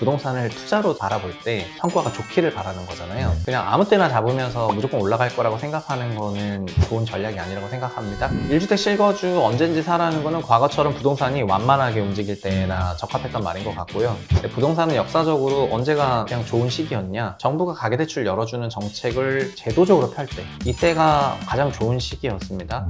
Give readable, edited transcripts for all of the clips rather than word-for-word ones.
부동산을 투자로 바라볼 때 성과가 좋기를 바라는 거잖아요. 그냥 아무 때나 잡으면서 무조건 올라갈 거라고 생각하는 거는 좋은 전략이 아니라고 생각합니다. 1주택 실거주 언제든지 사라는 거는 과거처럼 부동산이 완만하게 움직일 때나 적합했던 말인 것 같고요. 근데 부동산은 역사적으로 언제가 그냥 좋은 시기였냐, 정부가 가계대출 열어주는 정책을 제도적으로 펼 때, 이때가 가장 좋은 시기였습니다.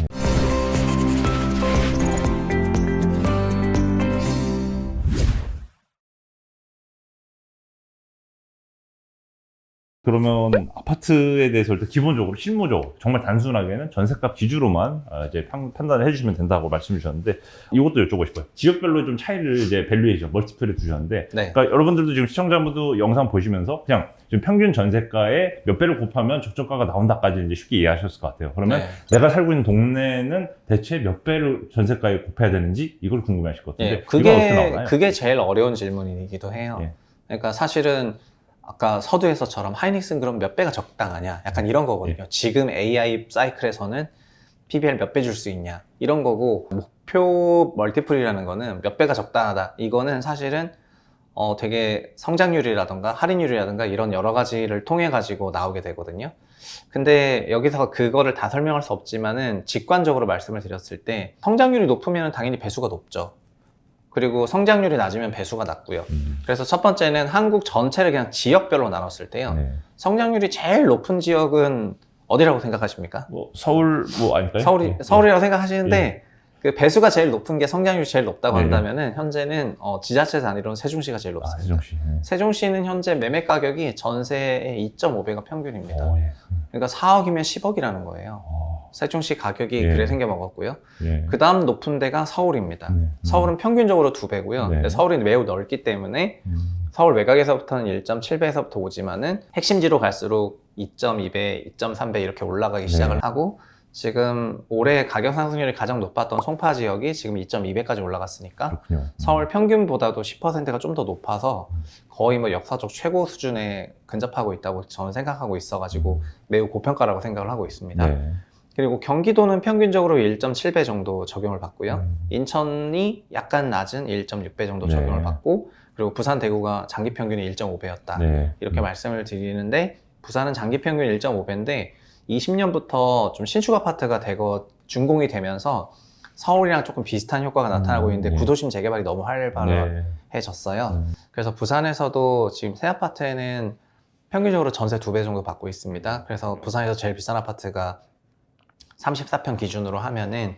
그러면 아파트에 대해서 일단 기본적으로 실무적으로 정말 단순하게는 전셋값 기준으로만 이제 판단을 해주시면 된다고 말씀해 주셨는데, 이것도 여쭤보고 싶어요. 지역별로 좀 차이를 이제 밸류에이션 멀티플에 두셨는데, 네. 그러니까 여러분들도 지금 시청자분도 영상 보시면서 그냥 지금 평균 전셋가에 몇 배를 곱하면 적정가가 나온다까지 이제 쉽게 이해하셨을 것 같아요. 그러면 내가 살고 있는 동네는 대체 몇 배를 전셋가에 곱해야 되는지 이걸 궁금해하실 것 같은데, 이건 어떻게 나오나요? 그게 제일 어려운 질문이기도 해요. 예. 그러니까 사실은 아까 서두에서처럼 하이닉스는 그럼 몇 배가 적당하냐, 약간 이런 거거든요. 지금 AI 사이클에서는 PBR 몇 배 줄 수 있냐, 이런 거고, 목표 멀티플이라는 거는 몇 배가 적당하다, 이거는 사실은 되게 성장률이라던가 할인율이라던가 이런 여러 가지를 통해 가지고 나오게 되거든요. 근데 여기서 그거를 다 설명할 수 없지만은 직관적으로 말씀을 드렸을 때 성장률이 높으면 당연히 배수가 높죠. 그리고 성장률이 낮으면 배수가 낮고요. 그래서 첫 번째는 한국 전체를 그냥 지역별로 나눴을 때요. 네. 성장률이 제일 높은 지역은 어디라고 생각하십니까? 뭐 서울 뭐 아닐까요? 서울이라고 생각하시는데, 그 배수가 제일 높은 게 성장률이 제일 높다고 네. 한다면은 현재는 지자체 단위로는 세종시가 제일 높습니다. 세종시. 세종시는 현재 매매 가격이 전세의 2.5배가 평균입니다. 예. 그러니까 4억이면 10억이라는 거예요. 세종시 가격이 예. 그래 생겨먹었고요. 예. 그 다음 높은 데가 서울입니다. 서울은 평균적으로 2배고요. 네. 서울이 매우 넓기 때문에 서울 외곽에서부터는 1.7배에서부터 오지만은 핵심지로 갈수록 2.2배, 2.3배 이렇게 올라가기 시작을 하고, 지금 올해 가격 상승률이 가장 높았던 송파 지역이 지금 2.2배까지 올라갔으니까 그렇군요. 서울 평균보다도 10%가 좀 더 높아서 거의 뭐 역사적 최고 수준에 근접하고 있다고 저는 생각하고 있어가지고 매우 고평가라고 생각을 하고 있습니다. 네. 그리고 경기도는 평균적으로 1.7배 정도 적용을 받고요. 인천이 약간 낮은 1.6배 정도 네. 적용을 받고, 그리고 부산, 대구가 장기 평균이 1.5배였다. 네. 이렇게 말씀을 드리는데, 부산은 장기 평균 1.5배인데 20년부터 좀 신축 아파트가 대거 준공이 되면서 서울이랑 조금 비슷한 효과가 나타나고 있는데 구도심 재개발이 너무 활발해졌어요. 그래서 부산에서도 지금 새 아파트에는 평균적으로 전세 2배 정도 받고 있습니다. 그래서 부산에서 제일 비싼 아파트가 34평 기준으로 하면은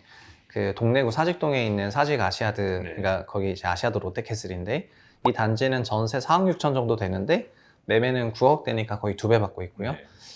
그 동래구 사직동에 있는 사직 아시아드, 그러니까 거기 이제 아시아드 롯데캐슬인데, 이 단지는 전세 4억 6천 정도 되는데 매매는 9억 대니까 거의 2배 받고 있고요.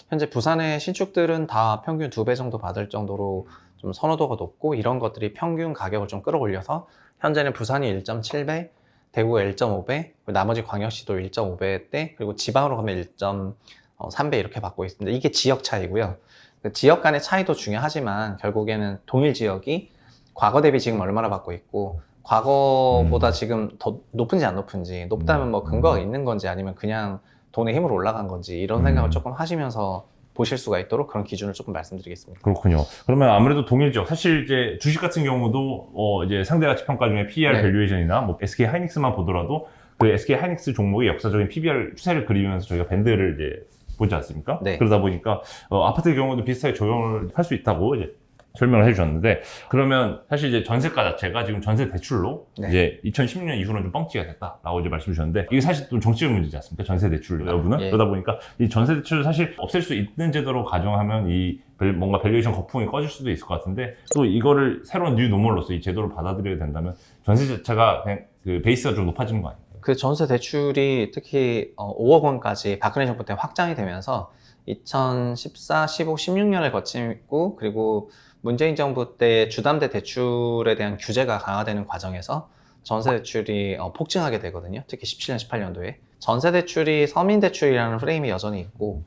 현재 부산의 신축들은 다 평균 2배 정도 받을 정도로 좀 선호도가 높고, 이런 것들이 평균 가격을 좀 끌어올려서 현재는 부산이 1.7배, 대구가 1.5배, 나머지 광역시도 1.5배대, 그리고 지방으로 가면 1.3배 이렇게 받고 있습니다. 이게 지역 차이고요. 그 지역 간의 차이도 중요하지만 결국에는 동일 지역이 과거 대비 지금 얼마나 받고 있고, 과거보다 지금 더 높은지 안 높은지, 높다면 뭐 근거가 있는 건지 아니면 그냥 돈의 힘으로 올라간 건지, 이런 생각을 조금 하시면서 보실 수가 있도록 그런 기준을 조금 말씀드리겠습니다. 그렇군요. 그러면 아무래도 동일 지역, 사실 이제 주식 같은 경우도 이제 상대가치 평가 중에 PER 밸류에이션이나 뭐 SK 하이닉스만 보더라도 그 SK 하이닉스 종목의 역사적인 PBR 추세를 그리면서 저희가 밴드를 이제 보지 않습니까? 그러다 보니까 아파트의 경우도 비슷하게 적용을 할 수 있다고 이제 설명을 해주셨는데, 그러면 사실 이제 전세가 자체가 지금 전세 대출로 이제 2016년 이후로는 좀 뻥튀기가 됐다라고 이제 말씀 주셨는데, 이게 사실 좀 정치적 문제지 않습니까? 전세 대출 여부는. 그러다 보니까 이 전세 대출을 사실 없앨 수 있는 제도로 가정하면 이 뭔가 밸류에이션 거품이 꺼질 수도 있을 것 같은데, 또 이거를 새로운 뉴 노멀로서 이 제도를 받아들여야 된다면 전세 자체가 그냥 그 베이스가 좀 높아지는 거 아니에요? 그 전세 대출이 특히 5억 원까지 박근혜 정부 때 확장이 되면서 2014, 15, 16년을 거치고, 그리고 문재인 정부 때 주담대 대출에 대한 규제가 강화되는 과정에서 전세 대출이 폭증하게 되거든요. 특히 17년, 18년도에. 전세 대출이 서민 대출이라는 프레임이 여전히 있고,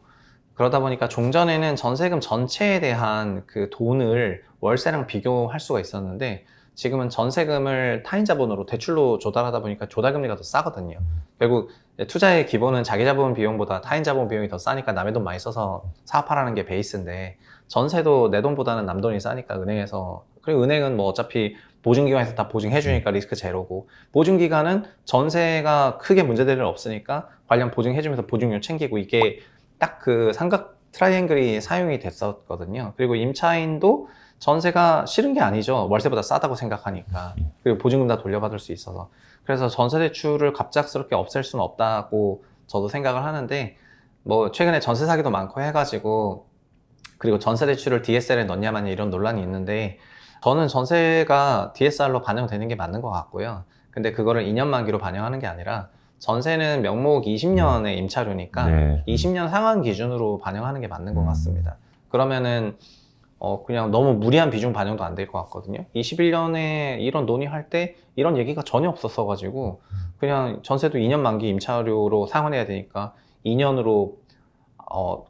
그러다 보니까 종전에는 전세금 전체에 대한 그 돈을 월세랑 비교할 수가 있었는데, 지금은 전세금을 타인 자본으로 대출로 조달하다 보니까 조달금리가 더 싸거든요. 결국 투자의 기본은 자기 자본 비용보다 타인 자본 비용이 더 싸니까 남의 돈 많이 써서 사업하라는 게 베이스인데, 전세도 내 돈보다는 남 돈이 싸니까 은행에서, 그리고 은행은 뭐 어차피 보증기관에서 다 보증해주니까 리스크 제로고, 보증기관은 전세가 크게 문제될 일 없으니까 관련 보증해주면서 보증료 챙기고, 이게 딱 그 삼각 트라이앵글이 사용이 됐었거든요. 그리고 임차인도 전세가 싫은 게 아니죠. 월세보다 싸다고 생각하니까. 그리고 보증금 다 돌려받을 수 있어서. 그래서 전세대출을 갑작스럽게 없앨 수는 없다고 저도 생각을 하는데, 뭐 최근에 전세 사기도 많고 해가지고, 그리고 전세대출을 DSR에 넣냐 마냐 이런 논란이 있는데, 저는 전세가 DSR로 반영되는 게 맞는 것 같고요. 근데 그거를 2년 만기로 반영하는 게 아니라, 전세는 명목 20년의 임차료니까 네. 20년 상환 기준으로 반영하는 게 맞는 것 같습니다. 그러면은 그냥 너무 무리한 비중 반영도 안 될 것 같거든요. 21년에 이런 논의할 때 이런 얘기가 전혀 없었어가지고, 그냥 전세도 2년 만기 임차료로 상환해야 되니까 2년으로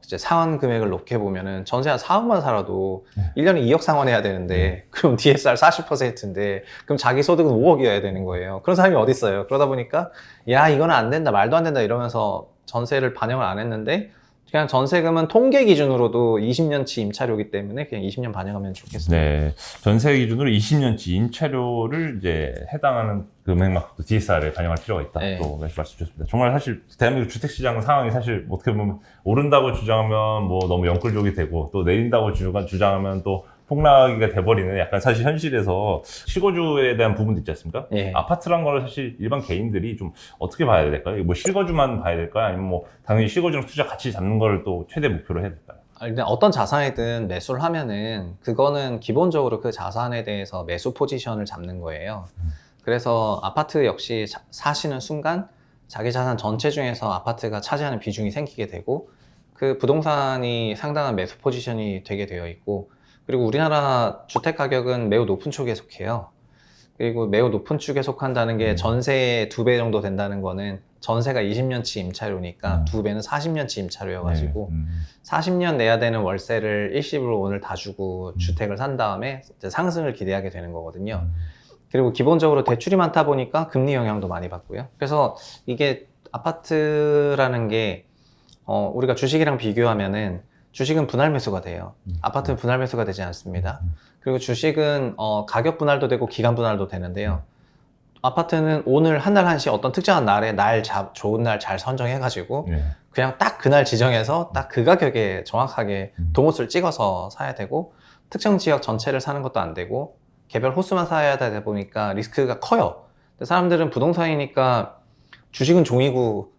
이제 상환 금액을 놓게 보면은 전세 한 4억만 살아도 1년에 2억 상환해야 되는데, 그럼 DSR 40%인데, 그럼 자기 소득은 5억이어야 되는 거예요. 그런 사람이 어디 있어요? 그러다 보니까 야, 이거는 안 된다, 말도 안 된다 이러면서 전세를 반영을 안 했는데, 그냥 전세금은 통계 기준으로도 20년치 임차료이기 때문에 그냥 20년 반영하면 좋겠습니다. 네. 전세 기준으로 20년치 임차료를 이제 해당하는 금액만큼 DSR에 반영할 필요가 있다. 네. 또 말씀 주셨습니다. 정말 사실 대한민국 주택시장 상황이 사실 어떻게 보면 오른다고 주장하면 뭐 너무 영끌족이 되고, 또 내린다고 주장하면 또 폭락이가 돼버리는, 약간 사실 현실에서 실거주에 대한 부분도 있지 않습니까? 예. 아파트란 걸 사실 일반 개인들이 좀 어떻게 봐야 될까요? 뭐 실거주만 봐야 될까요? 아니면 뭐 당연히 실거주랑 투자 같이 잡는 걸 또 최대 목표로 해야 될까요? 일단 어떤 자산이든 매수를 하면은 그거는 기본적으로 그 자산에 대해서 매수 포지션을 잡는 거예요. 그래서 아파트 역시 사시는 순간 자기 자산 전체 중에서 아파트가 차지하는 비중이 생기게 되고, 그 부동산이 상당한 매수 포지션이 되게 되어 있고, 그리고 우리나라 주택 가격은 매우 높은 축에 속해요. 그리고 매우 높은 축에 속한다는 게 전세의 2배 정도 된다는 거는, 전세가 20년치 임차료니까 2배는 40년치 임차료여가지고, 40년 내야 되는 월세를 일시불로 오늘 다 주고 주택을 산 다음에 이제 상승을 기대하게 되는 거거든요. 그리고 기본적으로 대출이 많다 보니까 금리 영향도 많이 받고요. 그래서 이게 아파트라는 게 우리가 주식이랑 비교하면은, 주식은 분할 매수가 돼요. 아파트는 분할 매수가 되지 않습니다. 그리고 주식은 가격 분할도 되고 기간 분할도 되는데요. 아파트는 오늘 한 날 한시 어떤 특정한 날에 좋은 날 잘 선정해가지고 그냥 딱 그날 지정해서 딱 그 가격에 정확하게 동호수를 찍어서 사야 되고, 특정 지역 전체를 사는 것도 안 되고 개별 호수만 사야 되다 보니까 리스크가 커요. 근데 사람들은 부동산이니까 주식은 종이고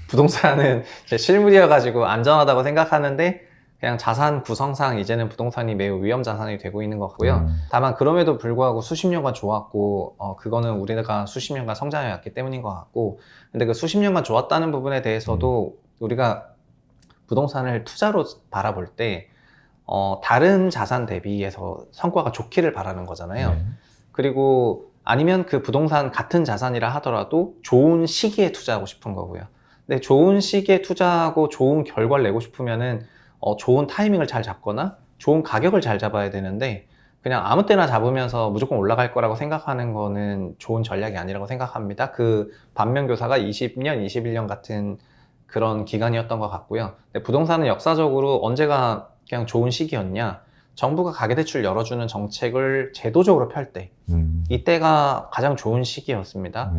부동산은 실물이어가지고 안전하다고 생각하는데, 그냥 자산 구성상 이제는 부동산이 매우 위험 자산이 되고 있는 것 같고요. 다만 그럼에도 불구하고 수십 년간 좋았고, 그거는 우리가 수십 년간 성장해 왔기 때문인 것 같고, 근데 그 수십 년간 좋았다는 부분에 대해서도 우리가 부동산을 투자로 바라볼 때 다른 자산 대비해서 성과가 좋기를 바라는 거잖아요. 그리고 아니면 그 부동산 같은 자산이라 하더라도 좋은 시기에 투자하고 싶은 거고요. 근데 좋은 시기에 투자하고 좋은 결과를 내고 싶으면은 좋은 타이밍을 잘 잡거나 좋은 가격을 잘 잡아야 되는데, 그냥 아무 때나 잡으면서 무조건 올라갈 거라고 생각하는 거는 좋은 전략이 아니라고 생각합니다. 그 반면교사가 20년, 21년 같은 그런 기간이었던 것 같고요. 근데 부동산은 역사적으로 언제가 그냥 좋은 시기였냐? 정부가 가계대출 열어주는 정책을 제도적으로 펼 때, 이때가 가장 좋은 시기였습니다.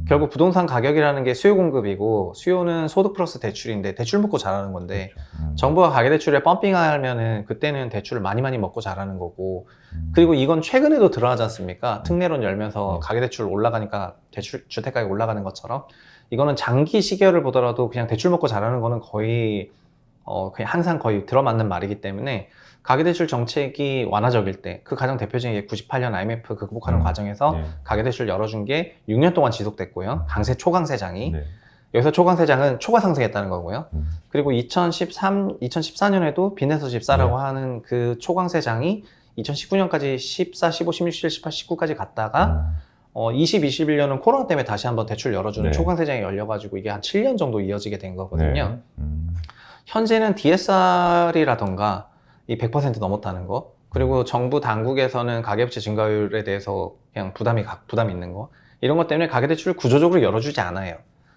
결국 부동산 가격이라는 게 수요 공급이고, 수요는 소득 플러스 대출인데 대출 먹고 자라는 건데, 정부가 가계대출에 펌핑하면은 그때는 대출을 많이 먹고 자라는 거고, 그리고 이건 최근에도 드러나지 않습니까? 특례론 열면서 가계대출 올라가니까 주택가격이 올라가는 것처럼, 이거는 장기 시계를 보더라도 그냥 대출 먹고 자라는 거는 거의 그냥 항상 거의 들어맞는 말이기 때문에, 가계대출 정책이 완화적일 때, 그 가장 대표적인 게 98년 IMF 극복하는 과정에서 가계대출 열어준 게 6년 동안 지속됐고요. 초강세장이. 여기서 초강세장은 초과 상승했다는 거고요. 그리고 2014년에도 빚내서 집 사라고 하는 그 초강세장이 2019년까지 14, 15, 16, 17, 18, 19까지 갔다가 20, 21년은 코로나 때문에 다시 한번 대출 열어주는 초강세장이 열려가지고 이게 한 7년 정도 이어지게 된 거거든요. 현재는 DSR이라던가 이 100% 넘었다는 거, 그리고 정부 당국에서는 가계부채 증가율에 대해서 그냥 부담이 있는 거, 이런 것 때문에 가계대출을 구조적으로 열어주지 않아요.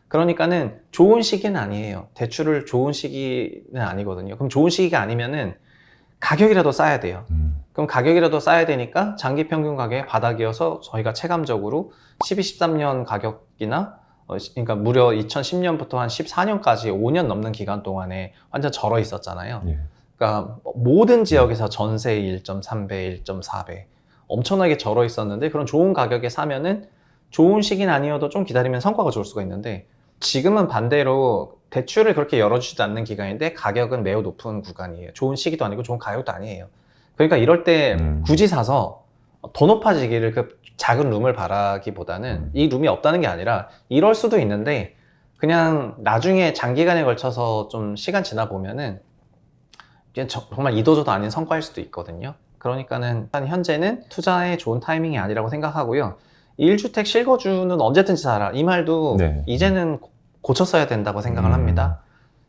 그러니까는 좋은 시기는 아니에요. 대출을 좋은 시기는 아니거든요. 그럼 좋은 시기가 아니면은 가격이라도 싸야 돼요. 그럼 가격이라도 싸야 되니까 장기 평균 가격의 바닥이어서 저희가 체감적으로 12, 13년 가격이나 그러니까 무려 2010년부터 한 14년까지 5년 넘는 기간 동안에 완전 절어 있었잖아요. 예. 그러니까 모든 지역에서 전세 1.3배, 1.4배 엄청나게 절어 있었는데 그런 좋은 가격에 사면은 좋은 시기는 아니어도 좀 기다리면 성과가 좋을 수가 있는데 지금은 반대로 대출을 그렇게 열어주지도 않는 기간인데 가격은 매우 높은 구간이에요. 좋은 시기도 아니고 좋은 가격도 아니에요. 그러니까 이럴 때 굳이 사서 더 높아지기를 그 작은 룸을 바라기보다는 이 룸이 없다는 게 아니라 이럴 수도 있는데 그냥 나중에 장기간에 걸쳐서 좀 시간 지나 보면은 정말 이도저도 아닌 성과일 수도 있거든요. 그러니까는 현재는 투자에 좋은 타이밍이 아니라고 생각하고요. 1주택 실거주는 언제든지 사라. 이 말도 네. 이제는 고쳤어야 된다고 생각을 합니다.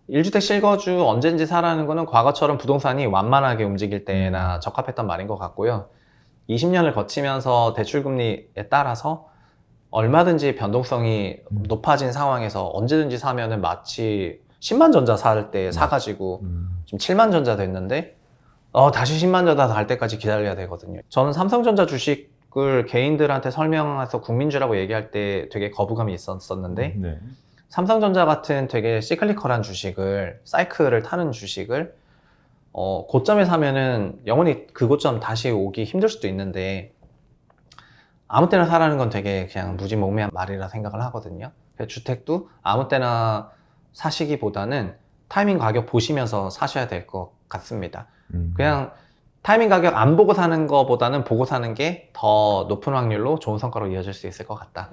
1주택 실거주 언제든지 사라는 거는 과거처럼 부동산이 완만하게 움직일 때나 적합했던 말인 것 같고요. 20년을 거치면서 대출금리에 따라서 얼마든지 변동성이 높아진 상황에서 언제든지 사면은 마치 10만 전자 살 때 사가지고 지금 7만 전자 됐는데 다시 10만 전자 갈 때까지 기다려야 되거든요. 저는 삼성전자 주식을 개인들한테 설명해서 국민주라고 얘기할 때 되게 거부감이 있었는데 네. 삼성전자 같은 되게 시클리컬한 주식을 사이클을 타는 주식을 고점에 사면은 영원히 그 고점 다시 오기 힘들 수도 있는데 아무 때나 사라는 건 되게 그냥 무지몽매한 말이라 생각을 하거든요. 주택도 아무 때나 사시기보다는 타이밍 가격 보시면서 사셔야 될 것 같습니다. 그냥 타이밍 가격 안 보고 사는 거보다는 보고 사는 게 더 높은 확률로 좋은 성과로 이어질 수 있을 것 같다.